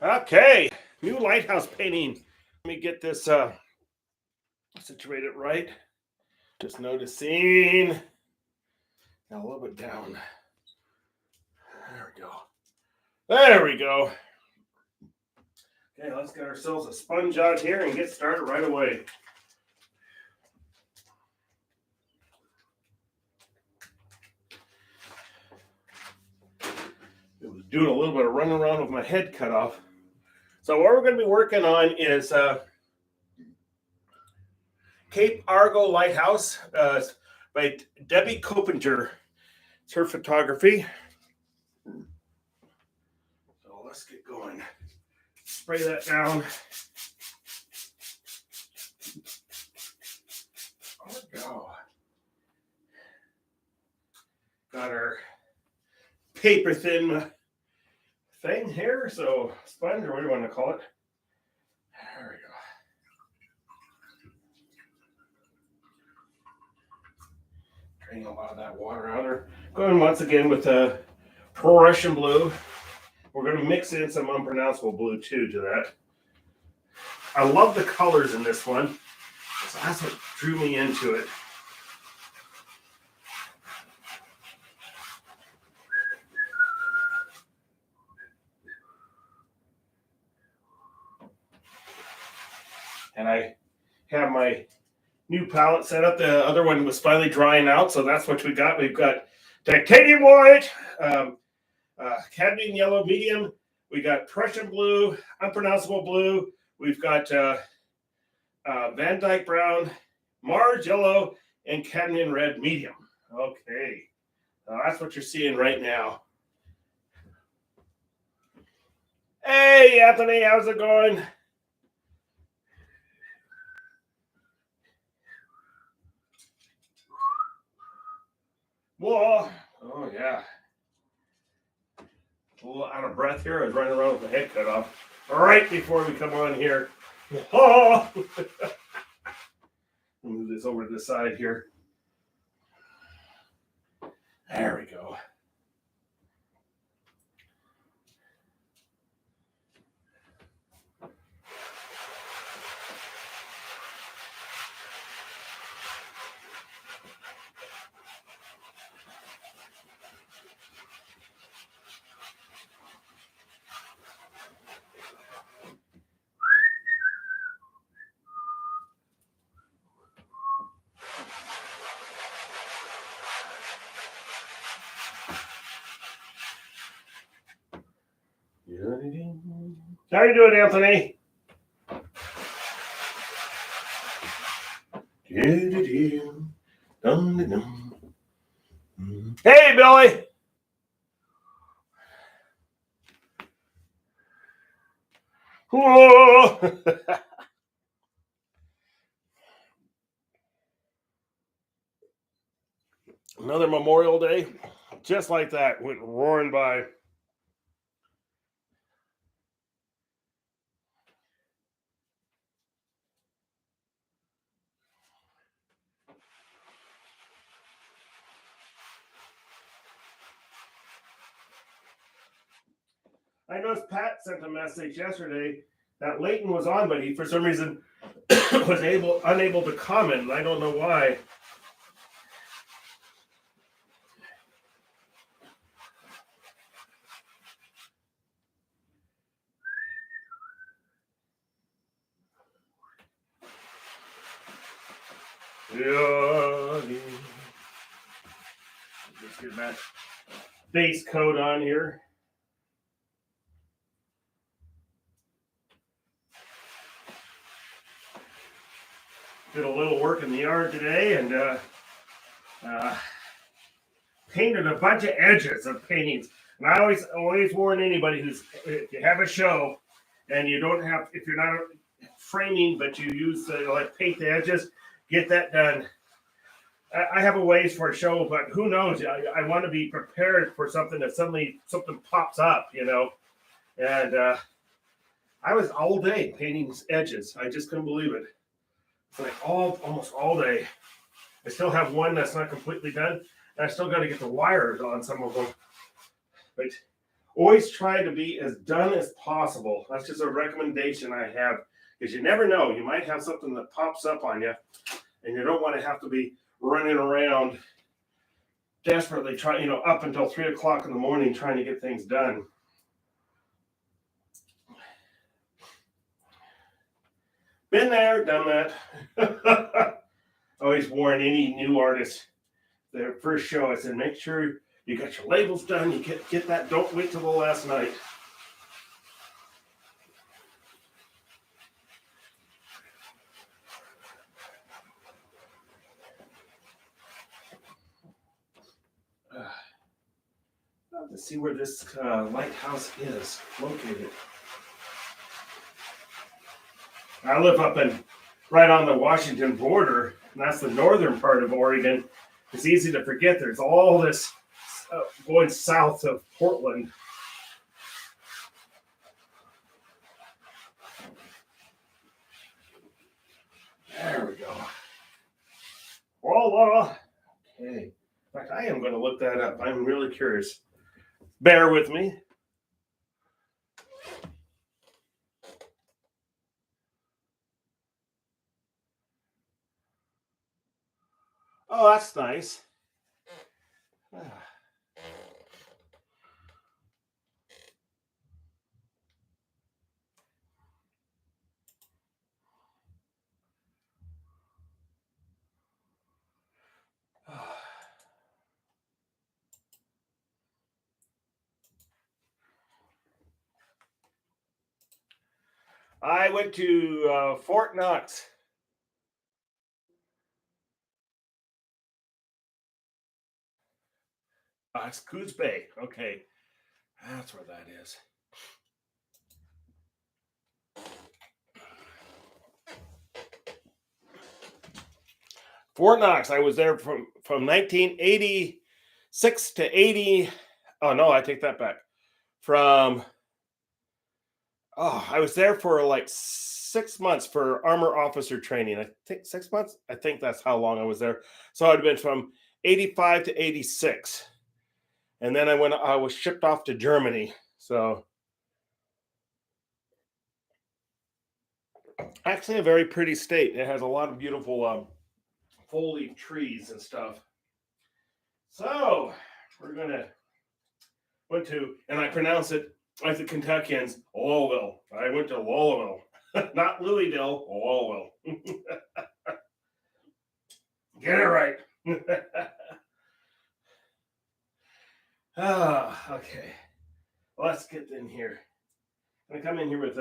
Okay, new lighthouse painting. Let me get this situated right. Just noticing. Now a little bit down. There we go. There we go. Okay, let's get ourselves a sponge out here and get started right away. It was doing a little bit of running around with my head cut off. So what we're going to be working on is Cape Argo Lighthouse by Debbie Copinger. It's her photography. So let's get going. Spray that down. There we go. Got our paper thin thing here, so sponge, or what do you want to call it? There we go. Draining a lot of that water out there. Going once again with the Prussian blue. We're going to mix in some unpronounceable blue too to that. I love the colors in this one. So that's what drew me into it. And I have my new palette set up. The other one was finally drying out, so that's what we got. We've got titanium white, cadmium yellow medium. We got Prussian blue, unpronounceable blue. We've got Van Dyke brown, Mars yellow, and cadmium red medium. Okay, so that's what you're seeing right now. Hey, Anthony, how's it going? Whoa, oh yeah. A little out of breath here. I was running around with my head cut off right before we come on here. Oh! Move this over to the side here. There we go. How you doing, Anthony? Hey, Billy. Whoa. Another Memorial Day, just like that, went roaring by. I noticed Pat sent a message yesterday that Leighton was on, but he, for some reason, was unable to comment. I don't know why. Just get that base coat on here. Did a little work in the yard today and painted a bunch of edges of paintings. And I always warn anybody if you have a show and you don't have, if you're not framing, but you use like paint the edges, get that done. I have a ways for a show, but who knows? I want to be prepared for something that suddenly something pops up, you know. And I was all day painting edges. I just couldn't believe it. It's like almost all day. I still have one that's not completely done, and I still got to get the wires on some of them. But always try to be as done as possible. That's just a recommendation I have, because you never know. You might have something that pops up on you, and you don't want to have to be running around desperately trying, up until 3 o'clock in the morning trying to get things done. Been there, done that. Always warn any new artist their first show. I said, make sure you got your labels done. You get that. Don't wait till the last night. Let's see where this lighthouse is located. I live up right on the Washington border, and that's the northern part of Oregon. It's easy to forget there's all this going south of Portland. There we go. Voila. Okay. In fact, I am going to look that up. I'm really curious. Bear with me. Oh, that's nice. I went to Fort Knox. It's Coos Bay. Okay. That's where that is. Fort Knox. I was there from 1986 to 80. Oh, no, I take that back. I was there for like 6 months for armor officer training. I think 6 months. I think that's how long I was there. So I'd been from 85 to 86. And then I was shipped off to Germany. So actually a very pretty state. It has a lot of beautiful foliage trees and stuff. So we're and I pronounce it like the Kentuckians, Lowell. I went to Lowell, not Louisville, Lowell. Get it right. Okay. Let's get in here. I'm gonna come in here with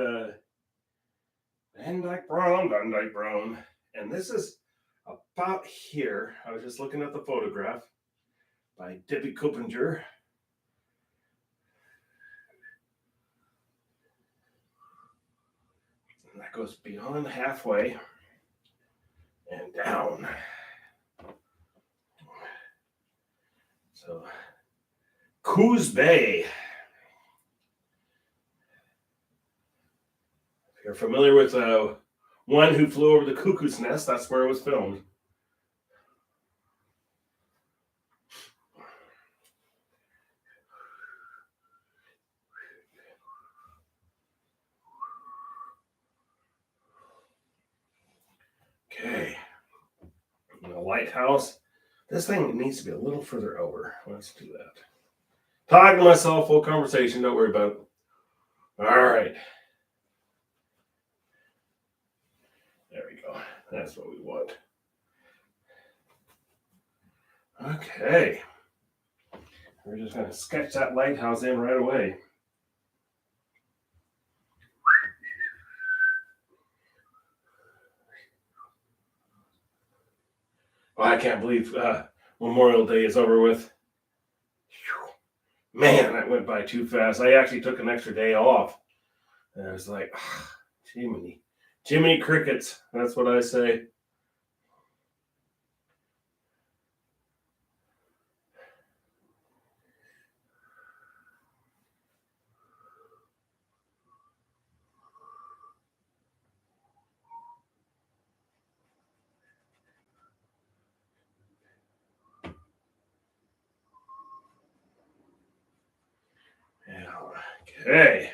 Van Dyke Brown, and this is about here. I was just looking at the photograph by Debbie Kuppinger. And that goes beyond halfway and down. So, Coos Bay. If you're familiar with One Who Flew Over the Cuckoo's Nest, that's where it was filmed. Okay. The lighthouse. This thing needs to be a little further over. Let's do that. Talking to myself, full conversation. Don't worry about it. All right. There we go. That's what we want. Okay. We're just going to sketch that lighthouse in right away. Oh, I can't believe Memorial Day is over with. Man, that went by too fast. I actually took an extra day off. And I was like, Jiminy crickets. That's what I say. Yeah, Okay.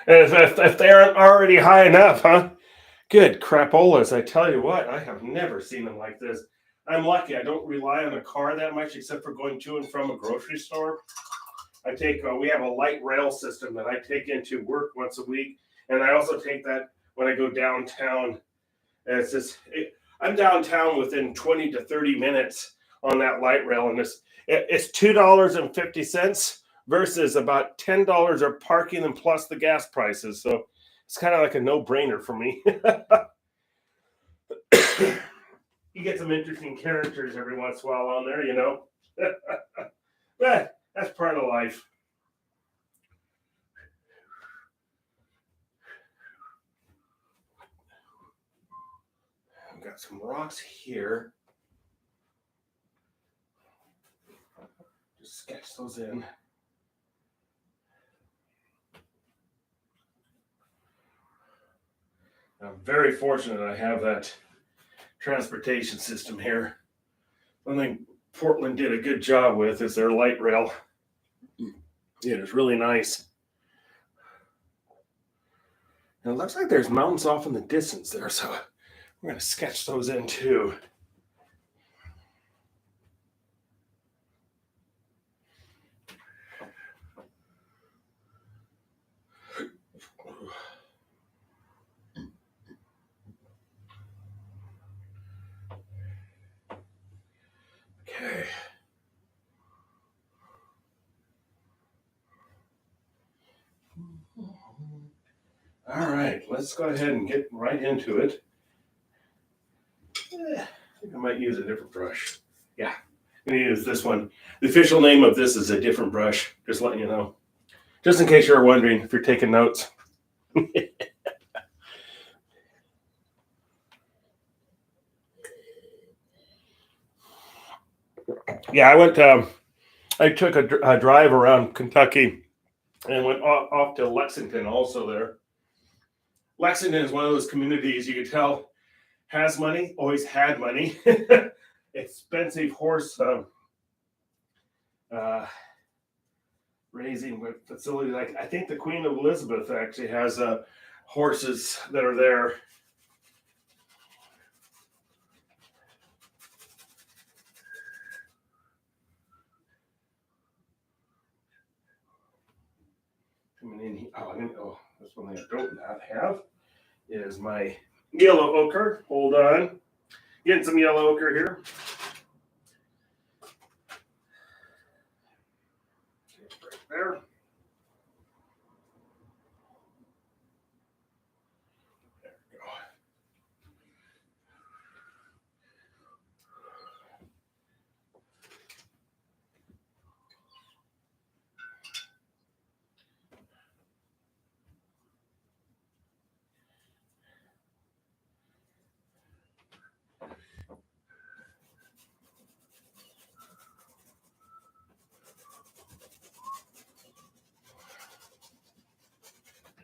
if they aren't already high enough, huh? Good crapolas. I tell you what, I have never seen them like this. I'm lucky. I don't rely on a car that much except for going to and from a grocery store. We have a light rail system that I take into work once a week. And I also take that when I go downtown. And I'm downtown within 20 to 30 minutes on that light rail. And it's $2.50 versus about $10 of parking and plus the gas prices. So it's kind of like a no-brainer for me. You get some interesting characters every once in a while on there, you know. But that's part of life. I've got some rocks here. Just sketch those in. I'm very fortunate I have that transportation system here. One thing Portland did a good job with is their light rail. It is really nice. And it looks like there's mountains off in the distance there, so we're going to sketch those in too. Okay. All right, let's go ahead and get right into it. I think I might use a different brush. Yeah, I'm going to use this one. The official name of this is a different brush, just letting you know. Just in case you're wondering if you're taking notes. Yeah, I took a drive around Kentucky and went off to Lexington also there. Lexington is one of those communities you can tell has money, always had money. Expensive horse raising facilities. I think the Queen of Elizabeth actually has horses that are there. This one I don't not have is my yellow ochre. Hold on. Getting some yellow ochre here. Right there.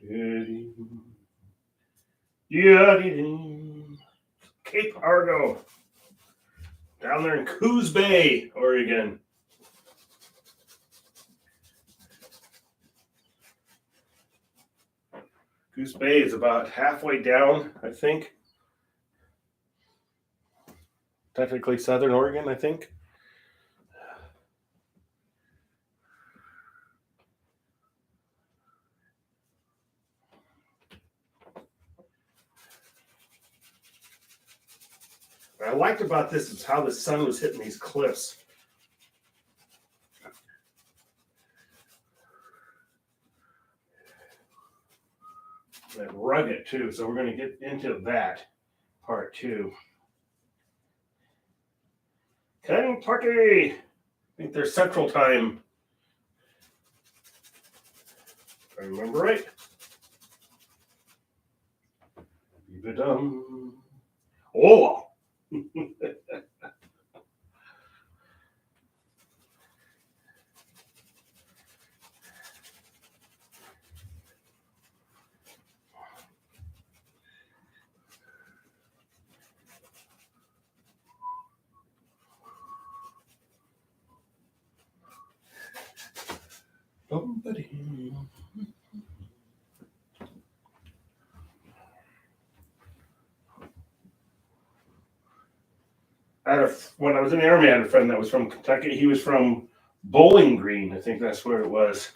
There we go. Cape Argo. Down there in Coos Bay, Oregon. Coos Bay is about halfway down, I think. Technically Southern Oregon, I think. What I liked about this is how the sun was hitting these cliffs. And rugged too, so we're going to get into that part too. Kentucky! I think they're Central Time. If I remember right. Oh! when I was in the Army, I had a friend that was from Kentucky. He was from Bowling Green, I think that's where it was.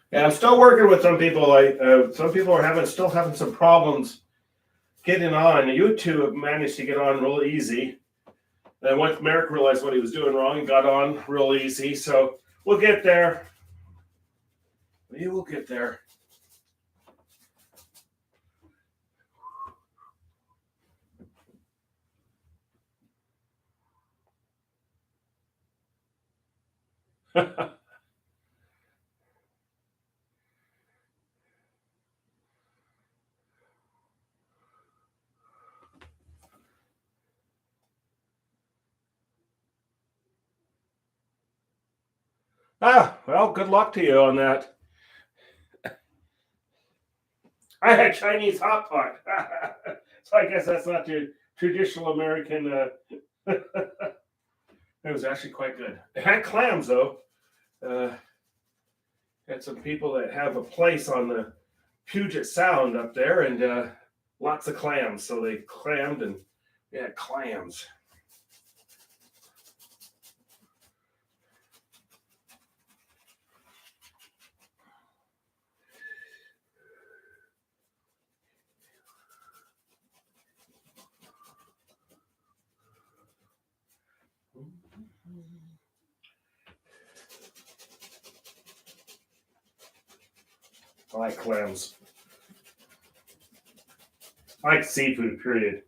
Yeah, I'm still working with some people. Some people are still having some problems getting on. You two have managed to get on real easy. And once Merrick realized what he was doing wrong, and got on real easy. So we'll get there. We will get there. Well, good luck to you on that. I had Chinese hot pot. So I guess that's not your traditional American. It was actually quite good. It had clams, though. Had some people that have a place on the Puget Sound up there, and lots of clams. So they clammed, and we had clams. I like clams. I like seafood, period.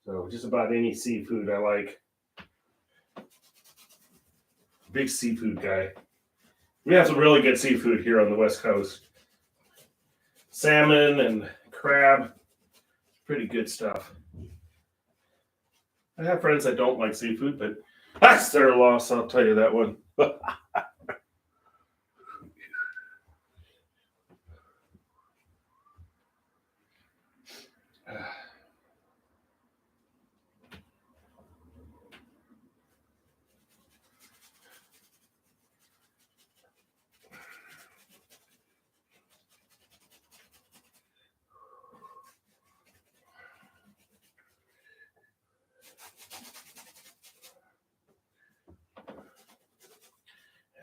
So just about any seafood I like. Big seafood guy. We have some really good seafood here on the West Coast. Salmon and crab. Pretty good stuff. I have friends that don't like seafood, but that's their loss, I'll tell you that one.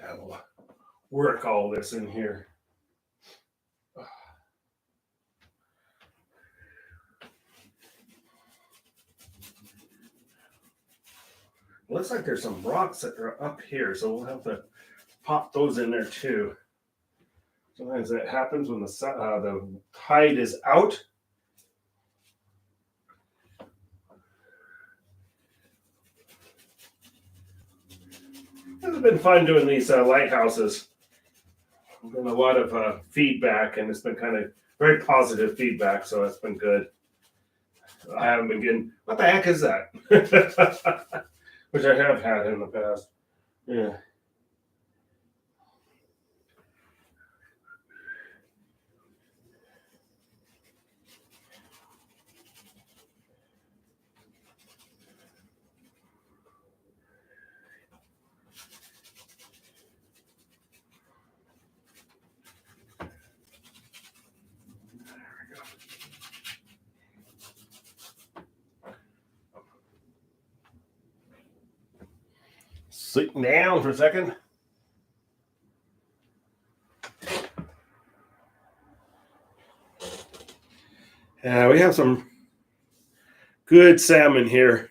Yeah, we'll work all this in here. Looks like there's some rocks that are up here, so we'll have to pop those in there too. Sometimes that happens when the tide is out. It's been fun doing these lighthouses. There's been a lot of feedback, and it's been kind of very positive feedback, so it's been good. I haven't been getting, what the heck is that? Which I have had in the past. Yeah. Sitting down for a second. Yeah, we have some good salmon here.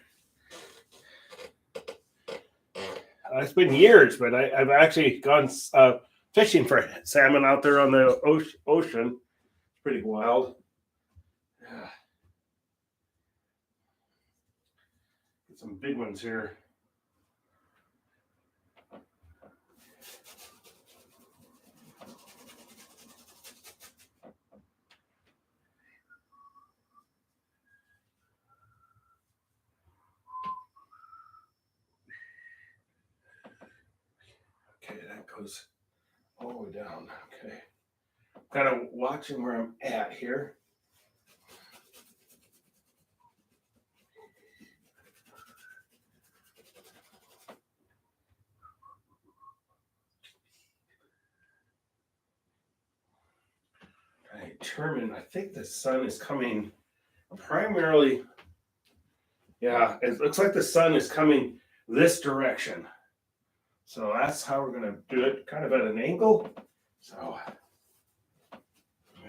It's been years, but I've actually gone fishing for salmon out there on the ocean. It's pretty wild. Yeah. Get some big ones here. Okay, that goes all the way down. Okay. Kind of watching where I'm at here. determine. I think the sun is coming primarily. Yeah, it looks like the sun is coming this direction. So that's how we're going to do it, kind of at an angle. So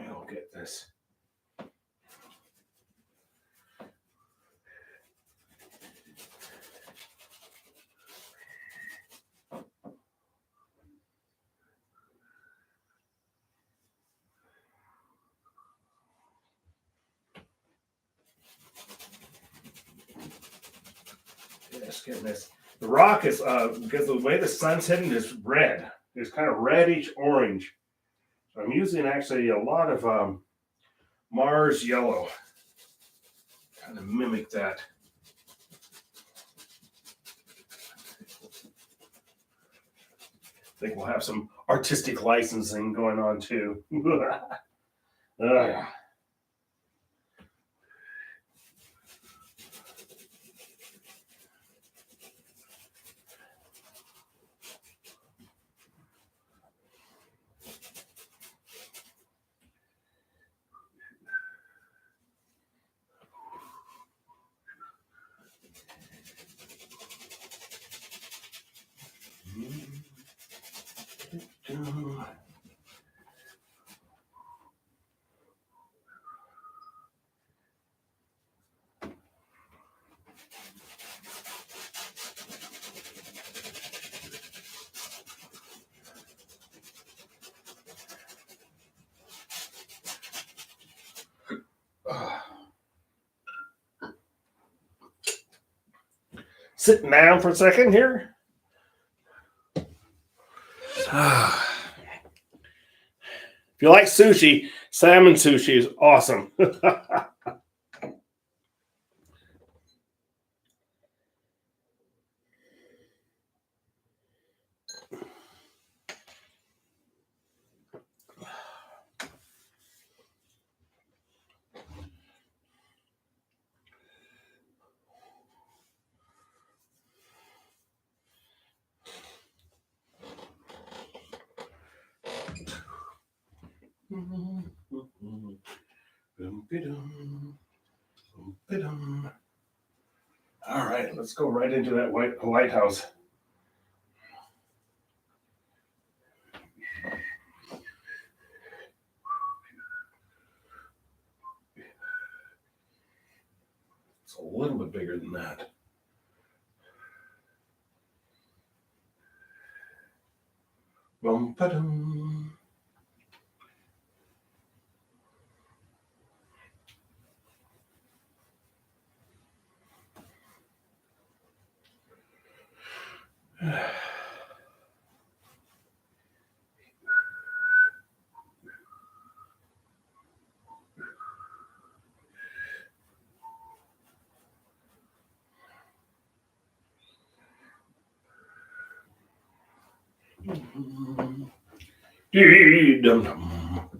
we'll get this. Just getting this. The rock is because the way the sun's hitting is red. It's kind of reddish orange. So I'm using actually a lot of Mars yellow, kind of mimic that. I think we'll have some artistic licensing going on too. Yeah. Sitting down for a second here. If you like sushi, salmon sushi is awesome. All right, let's go right into that lighthouse. It's a little bit bigger than that. Bum-ba-dum. Dum-dum.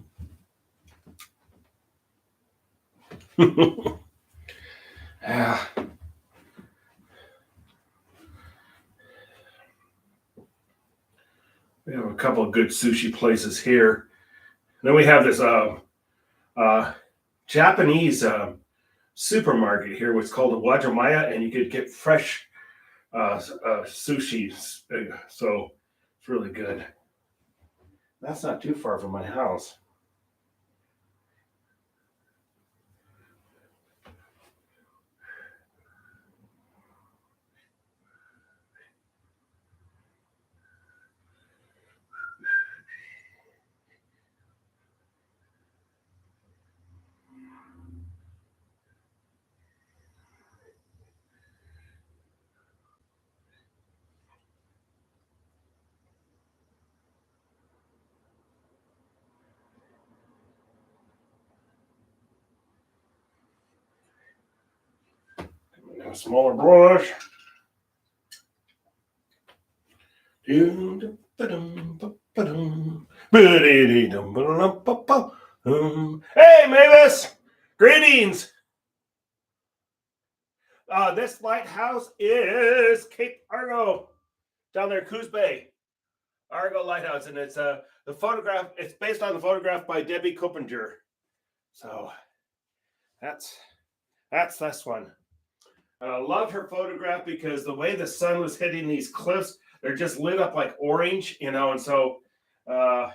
Yeah. We have a couple of good sushi places here. Then we have this Japanese supermarket here, what's called a Wajimaya, and you could get fresh sushi. So it's really good. That's not too far from my house. A smaller brush. Hey, Mavis! Greetings! This lighthouse is Cape Argo, down there, Coos Bay. Argo Lighthouse, and it's the photograph. It's based on the photograph by Debbie Coppinger. So that's this one. And I love her photograph because the way the sun was hitting these cliffs, they're just lit up like orange, and so I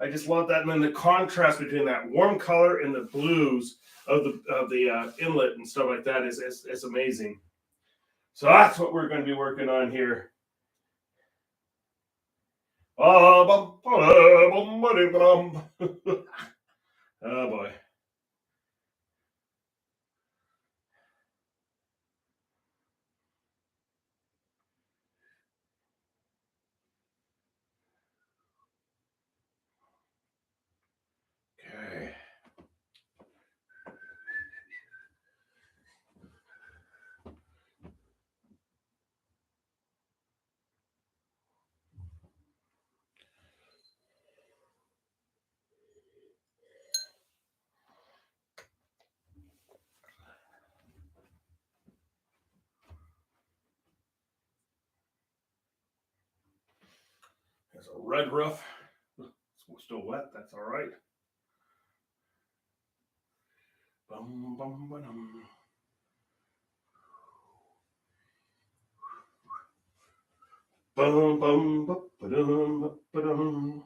just love that. And then the contrast between that warm color and the blues of the inlet and stuff like that is amazing. So that's what we're going to be working on here. Oh boy. Okay. There's a red roof. It's still wet. That's all right. Bum, bum, ba-dum. Bum, bum, ba-dum, ba-dum.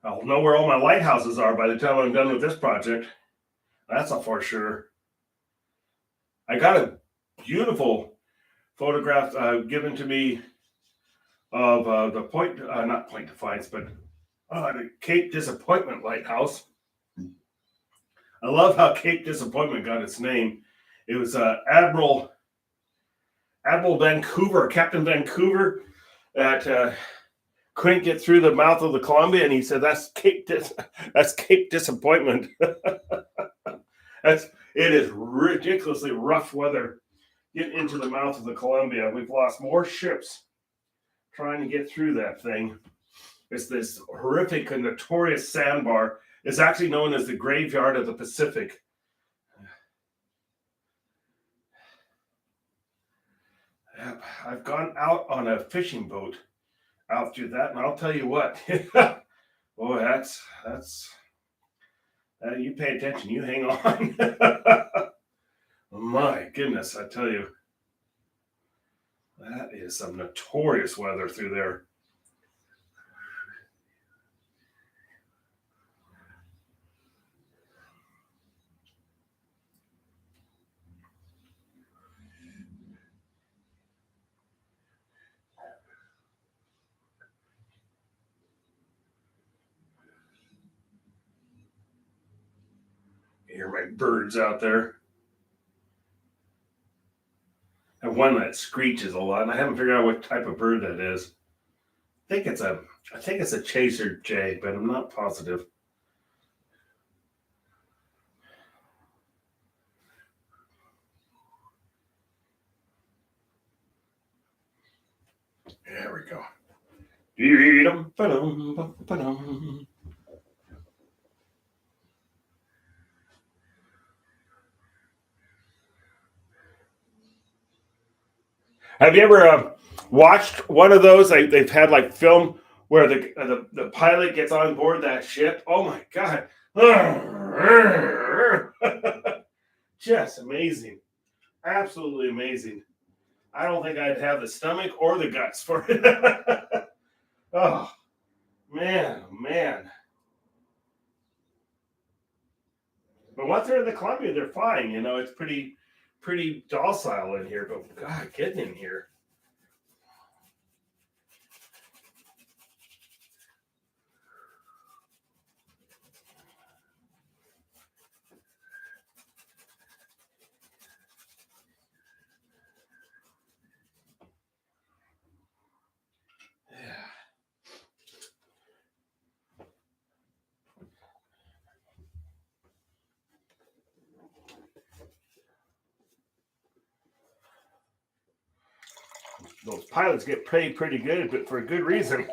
I'll know where all my lighthouses are by the time I'm done with this project. That's a for sure. I got a beautiful photograph given to me of the not Point Defiance, but the Cape Disappointment Lighthouse. I love how Cape Disappointment got its name. It was Admiral Vancouver, Captain Vancouver, that couldn't get through the mouth of the Columbia, and he said, "That's Cape Disappointment." It is ridiculously rough weather getting into the mouth of the Columbia. We've lost more ships trying to get through that thing. It's this horrific and notorious sandbar. It's actually known as the Graveyard of the Pacific. I've gone out on a fishing boat out through that, and I'll tell you what, boy, that's you pay attention, you hang on. My goodness, I tell you, that is some notorious weather through there. You hear my birds out there. And one that screeches a lot, and I haven't figured out what type of bird that is. I think it's a chaser jay, but I'm not positive. There we go. Have you ever watched one of those? They've had like film where the pilot gets on board that ship. Oh my god, just amazing, absolutely amazing. I don't think I'd have the stomach or the guts for it. Oh man, man. But once they're in the Columbia, they're fine. It's pretty docile in here. But God, getting in here. Those pilots get paid pretty good, but for a good reason.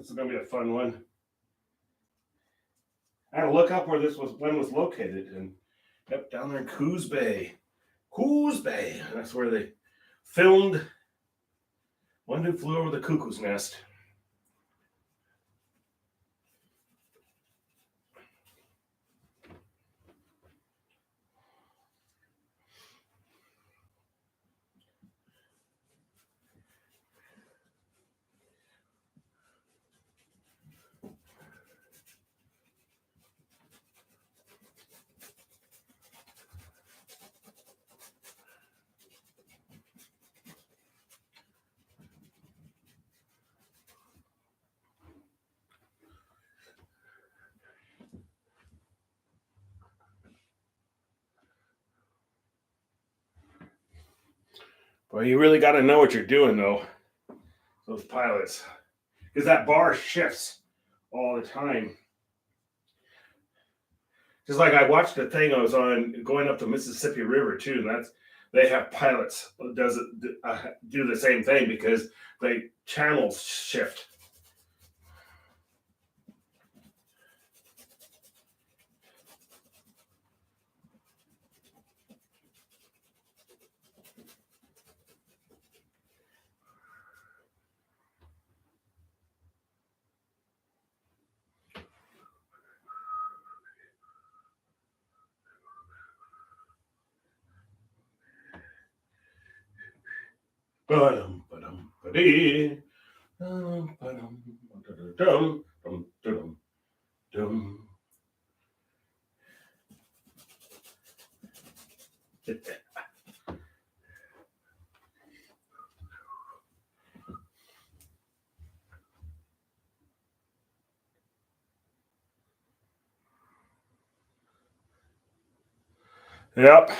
This is gonna be a fun one. I had to look up where this one was located, and yep, down there in Coos Bay. Coos Bay. That's where they filmed One Who Flew Over the Cuckoo's Nest. Well, you really got to know what you're doing, though, those pilots, because that bar shifts all the time. Just like I watched the thing I was on going up the Mississippi River too, and they have pilots who do the same thing because they channels shift. Ba-dum, ba-dum, ba-dee. Ba-dum, ba-dum, dum, dum, dum. Yep.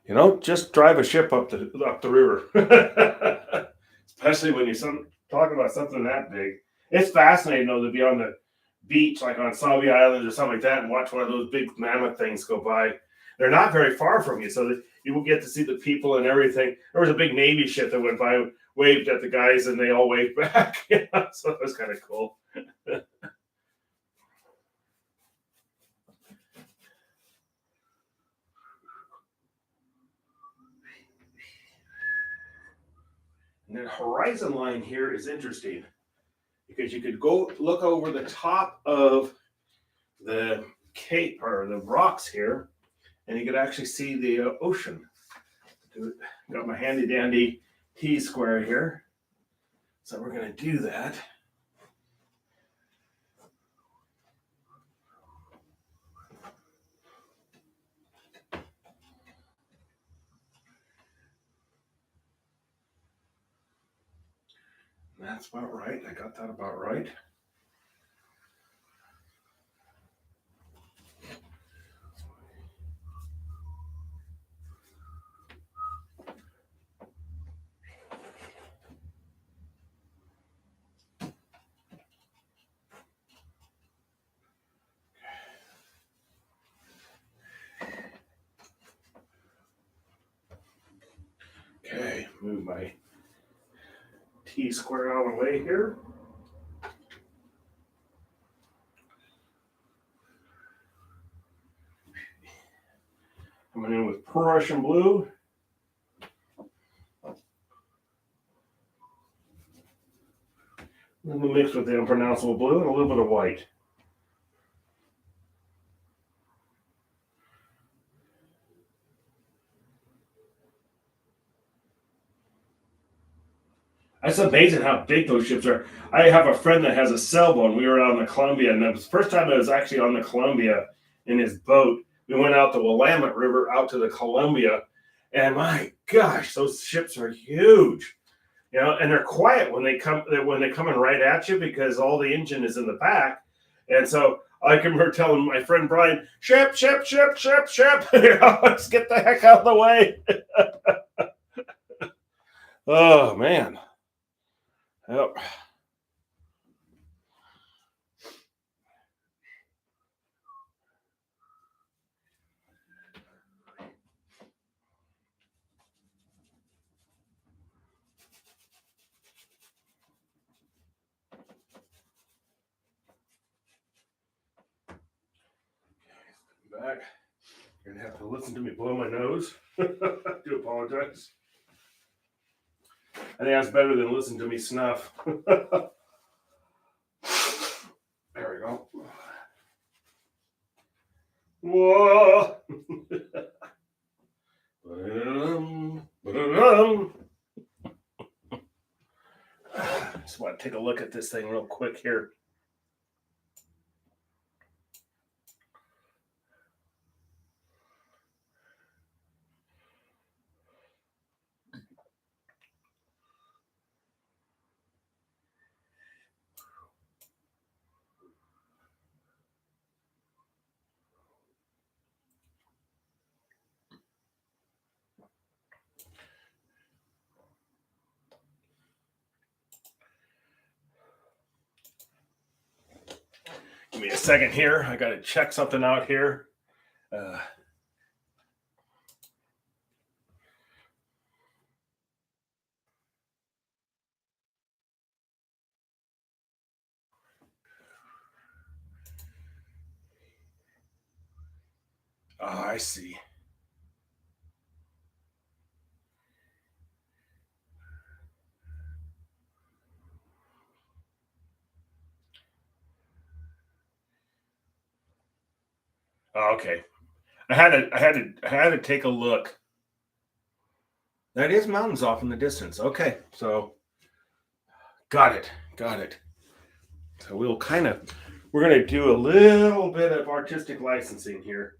You know, just drive a ship up the river, especially when you're talking about something that big. It's fascinating though to be on the beach, like on Sauvie Island or something like that, and watch one of those big mammoth things go by. They're not very far from you, so that you will get to see the people and everything. There was a big Navy ship that went by, waved at the guys, and they all waved back. So it was kind of cool. And the horizon line here is interesting because you could go look over the top of the cape or the rocks here, and you could actually see the ocean. Got my handy dandy T-square here, so we're going to do that. That's about right. I got that about right. Okay, move my T-square out of the way here. Coming in with Prussian blue. And we'll mix with the unpronounceable blue and a little bit of white. It's amazing how big those ships are. I have a friend that has a sailboat. We were out on the Columbia, and that was the first time I was actually on the Columbia in his boat. We went out the Willamette River out to the Columbia, and my gosh, those ships are huge. You know, and they're quiet when they come coming right at you because all the engine is in the back. And so I can remember telling my friend Brian, ship, ship, ship, ship, ship. You know, let's get the heck out of the way. Oh man. Yep. Back. You're gonna have to listen to me blow my nose. I do apologize. I think that's better than listen to me snuff. There we go. Whoa. Just want to take a look at this thing real quick here. Give me a second here. I got to check something out here. Oh, I see. Oh, okay. I had to take a look. That is mountains off in the distance. Okay, so got it. So we're gonna do a little bit of artistic licensing here.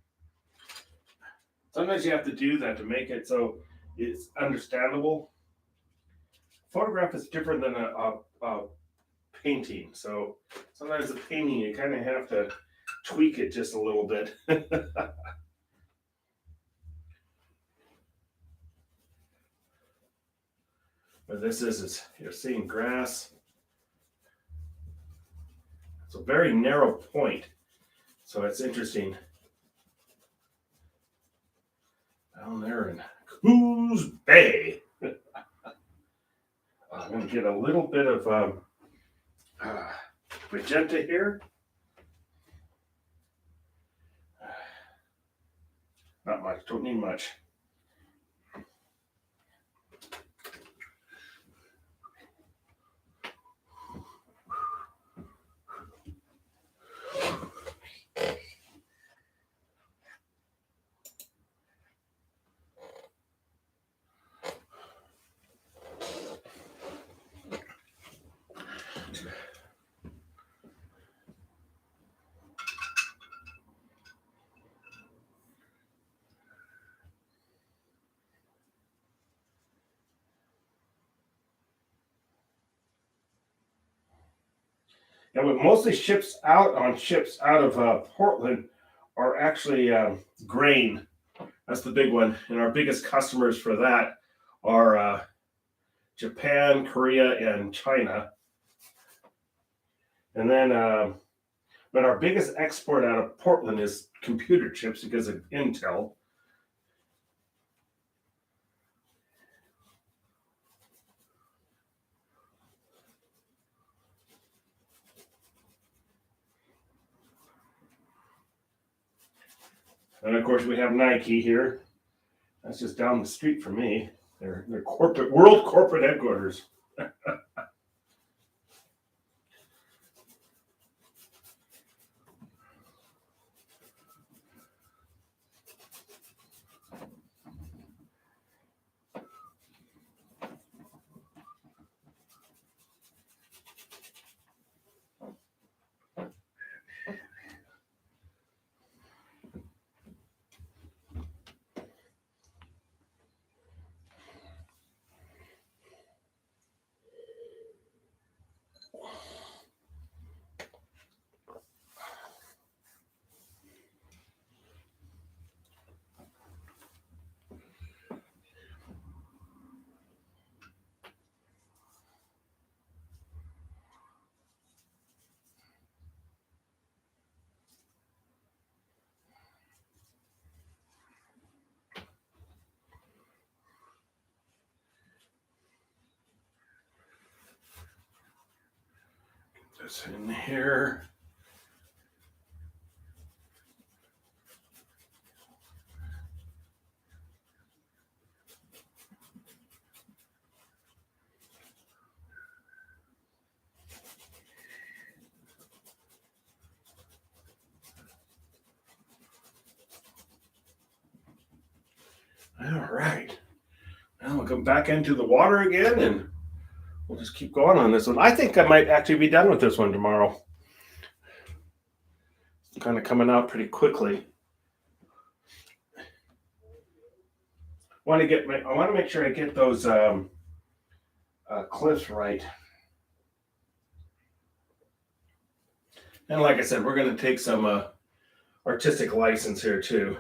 Sometimes you have to do that to make it so it's understandable. Photograph is different than a painting. So sometimes the painting you kind of have to tweak it just a little bit. But this is you're seeing grass. It's a very narrow point, so it's interesting. Down there in Coos Bay, I'm going to get a little bit of magenta here. Not much. Don't need much. And what mostly ships out of Portland are actually grain. That's the big one. And our biggest customers for that are Japan, Korea, and China. And then, but our biggest export out of Portland is computer chips because of Intel. And of course, we have Nike here. That's just down the street from me. They're world corporate headquarters. This in here. All right. Now we'll come back into the water again and we'll just keep going on this one. I think I might actually be done with this one tomorrow. It's kind of coming out pretty quickly. I want to make sure I get those cliffs right. And like I said, we're going to take some artistic license here too.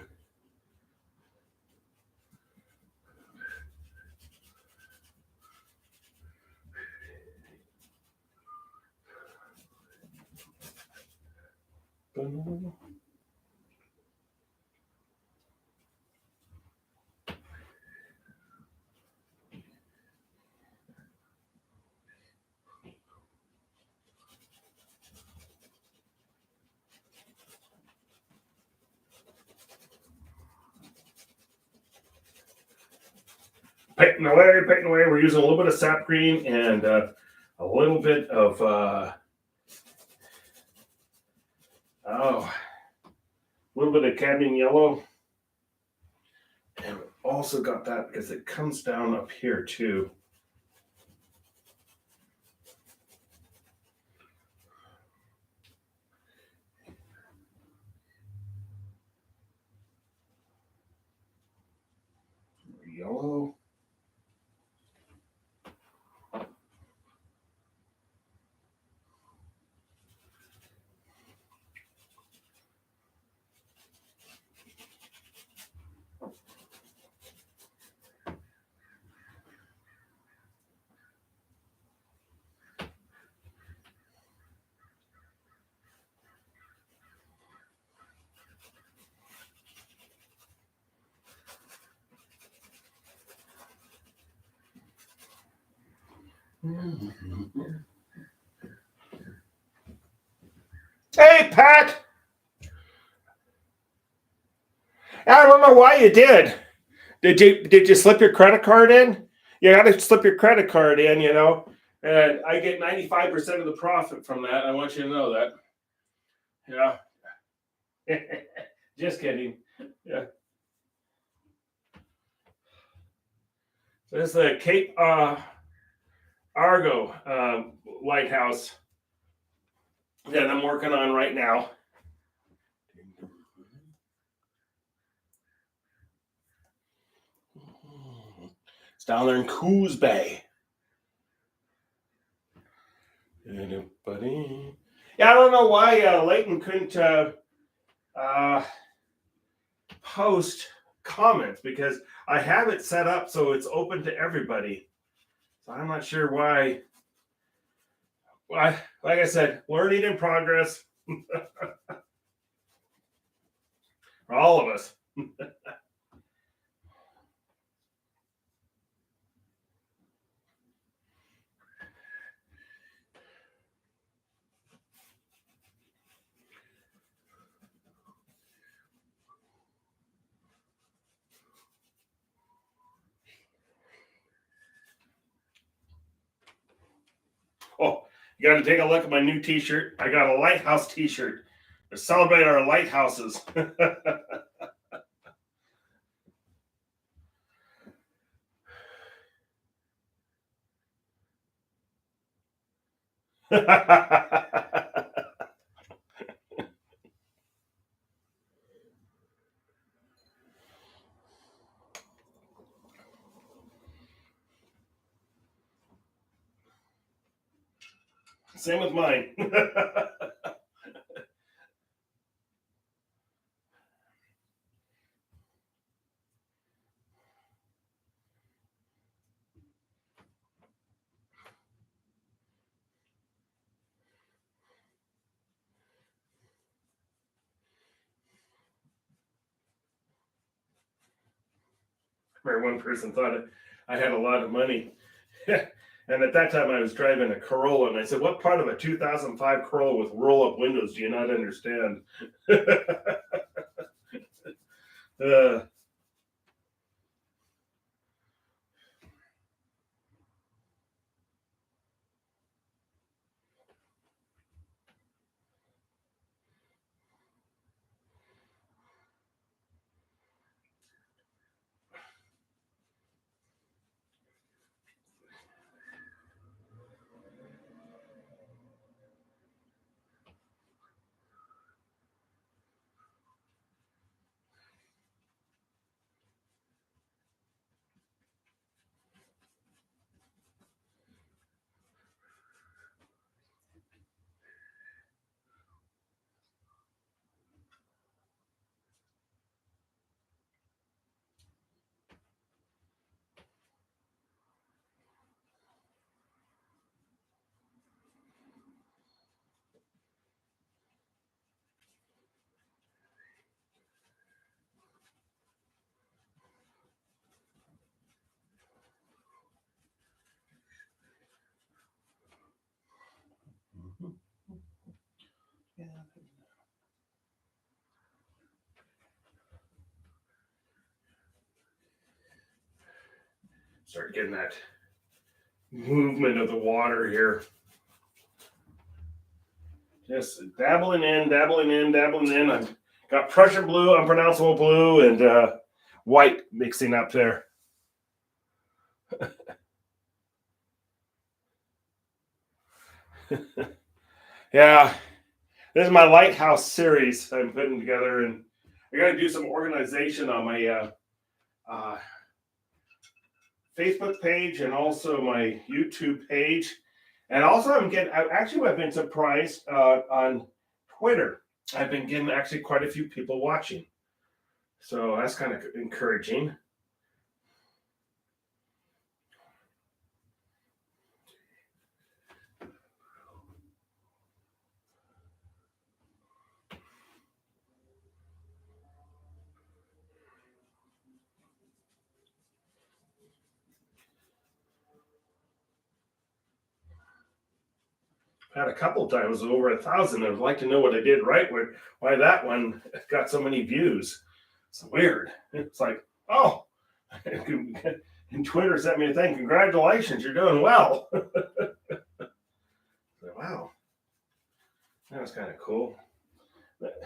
Painting away, painting away. We're using a little bit of sap green and a little bit of a little bit of cadmium yellow. And we've also got that because it comes down up here too. Yellow. Hey, Pat! I don't know why you did. Did you slip your credit card in? You got to slip your credit card in, and I get 95% of the profit from that. I want you to know that. Yeah. Just kidding. Yeah. So this is the Cape Argo lighthouse that I'm working on right now. It's down there in Coos Bay. Yeah, I don't know why Leighton couldn't post comments because I have it set up so it's open to everybody. So I'm not sure why. Well, like I said, learning in progress for all of us. Oh, you got to take a look at my new T-shirt. I got a lighthouse T-shirt to celebrate our lighthouses. Same with mine. Where one person thought I had a lot of money. And at that time, I was driving a Corolla, and I said, "What part of a 2005 Corolla with roll-up windows do you not understand?" uh, Start getting that movement of the water here. Just dabbling in, dabbling in, dabbling in. I've got Prussian blue, unpronounceable blue, and white mixing up there. Yeah, this is my Lighthouse series I'm putting together, and I got to do some organization on my Facebook page and also my YouTube page. And also, I've been surprised on Twitter. I've been getting actually quite a few people watching. So that's kind of encouraging. Had a couple of times over 1,000. I'd like to know what I did right. Why that one got so many views. It's weird. It's like, oh, and Twitter sent me a thing. Congratulations, you're doing well. Wow, that was kind of cool. But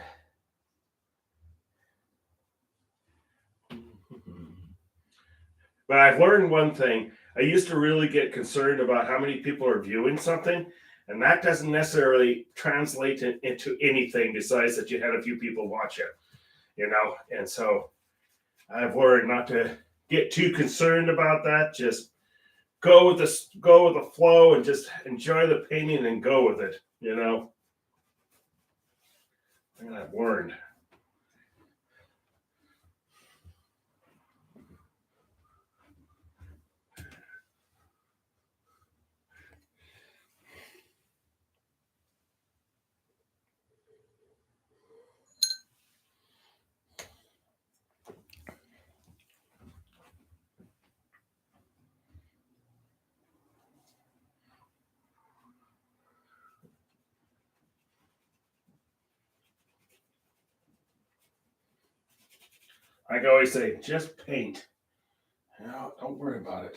I've learned one thing. I used to really get concerned about how many people are viewing something, and that doesn't necessarily translate into anything besides that you had a few people watch it, And so I've learned not to get too concerned about that. Just go with the flow and just enjoy the painting and go with it, And I've learned. I can always say, just paint. Don't worry about it.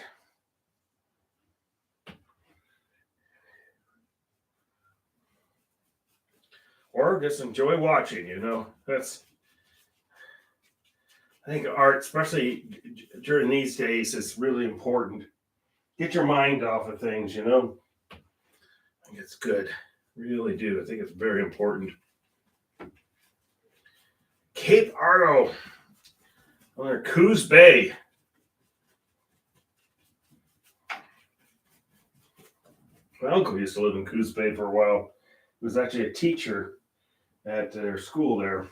Or just enjoy watching, That's, I think art, especially during these days, is really important. Get your mind off of things, I think it's good. Really do. I think it's very important. Cape Argo. On Coos Bay. My uncle used to live in Coos Bay for a while. He was actually a teacher at their school there.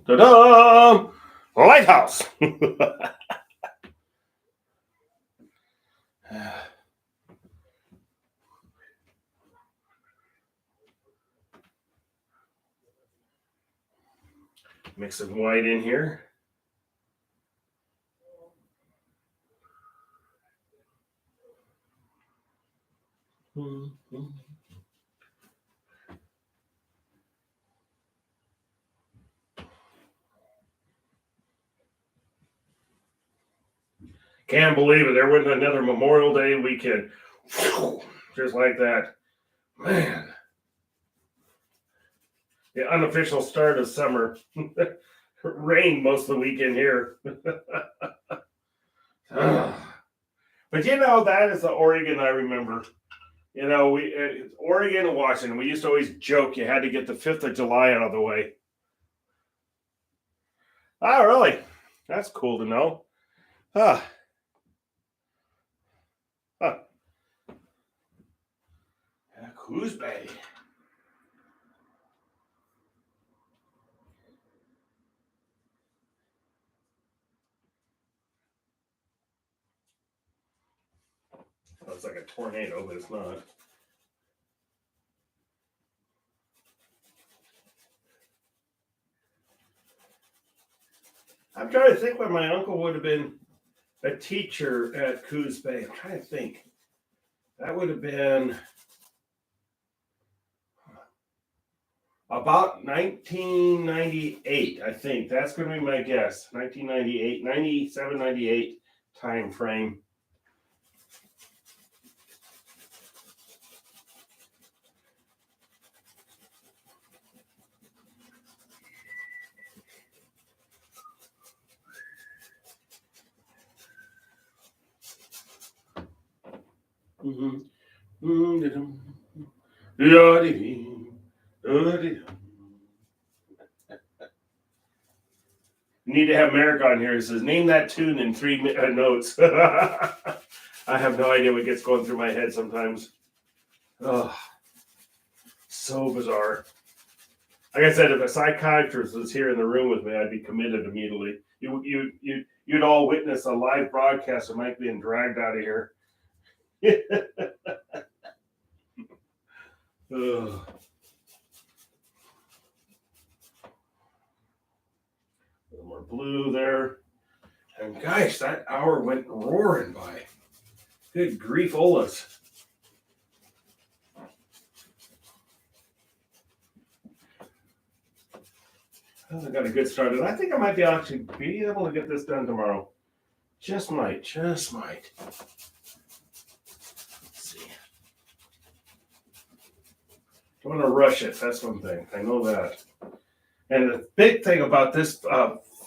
Ta-da! Lighthouse. Mix some white in here. Can't believe it. There went another Memorial Day weekend. Just like that. Man. The unofficial start of summer. Rain most of the weekend here. But that is the Oregon I remember. Oregon and Washington, we used to always joke you had to get the 5th of July out of the way. Oh, really? That's cool to know. Huh. Coos Bay. Oh, it's like a tornado, but it's not. I'm trying to think when my uncle would have been a teacher at Coos Bay. I'm trying to think. That would have been about 1998, I think. That's going to be my guess. 1998, 97, 98 time frame. Need to have Merrick on here. He says, name that tune in 3 notes. I have no idea what gets going through my head sometimes. Oh, so bizarre. Like I said, if a psychiatrist was here in the room with me, I'd be committed immediately. You'd all witness a live broadcast of Mike being dragged out of here. Ugh. A little more blue there. And gosh, that hour went roaring by. Good grief, Olas. I got a good start. And I think I might be actually be able to get this done tomorrow. Just might. Let's see. Don't want to rush it. That's one thing. I know that. And the big thing about this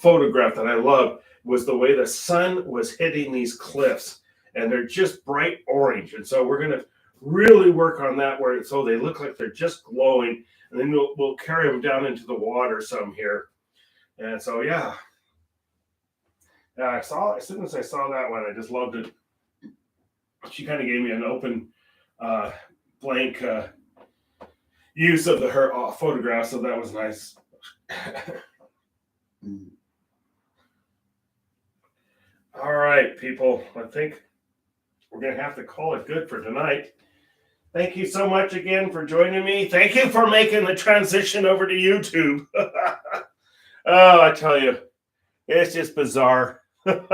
photograph that I love was the way the sun was hitting these cliffs, and they're just bright orange. And so we're going to really work on that so they look like they're just glowing, and then we'll carry them down into the water some here. And so yeah, as soon as I saw that one, I just loved it. She kind of gave me an open blank use of her photograph, so that was nice. All right, people, I think we're going to have to call it good for tonight. Thank you so much again for joining me. Thank you for making the transition over to YouTube. Oh, I tell you, it's just bizarre. But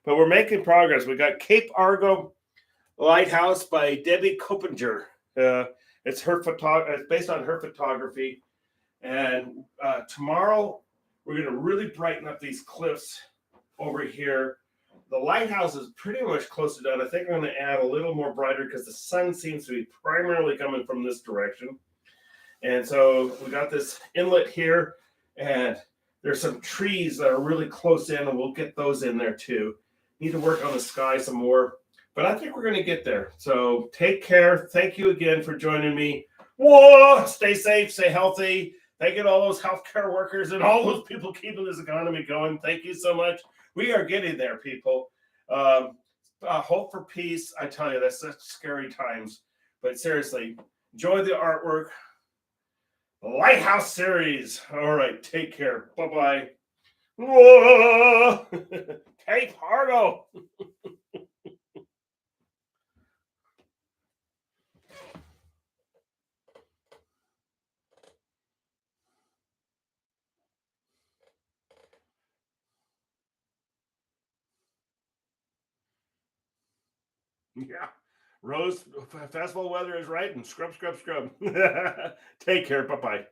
we're making progress. We got Cape Argo Lighthouse by Debbie Coppinger. It's based on her photography. And tomorrow, we're going to really brighten up these cliffs over here. The lighthouse is pretty much close to done. I think I'm going to add a little more brighter because the sun seems to be primarily coming from this direction. And so we got this inlet here, and there's some trees that are really close in, and we'll get those in there too. Need to work on the sky some more, but I think we're going to get there. So take care. Thank you again for joining me. Whoa! Stay safe, stay healthy. Thank you to all those healthcare workers and all those people keeping this economy going. Thank you so much. We are getting there, people. Hope for peace. I tell you, that's such scary times. But seriously, enjoy the artwork. The Lighthouse series. All right, take care. Bye-bye. Whoa! Cape Argo. Yeah. Rose Festival weather is right, and scrub. Take care. Bye-bye.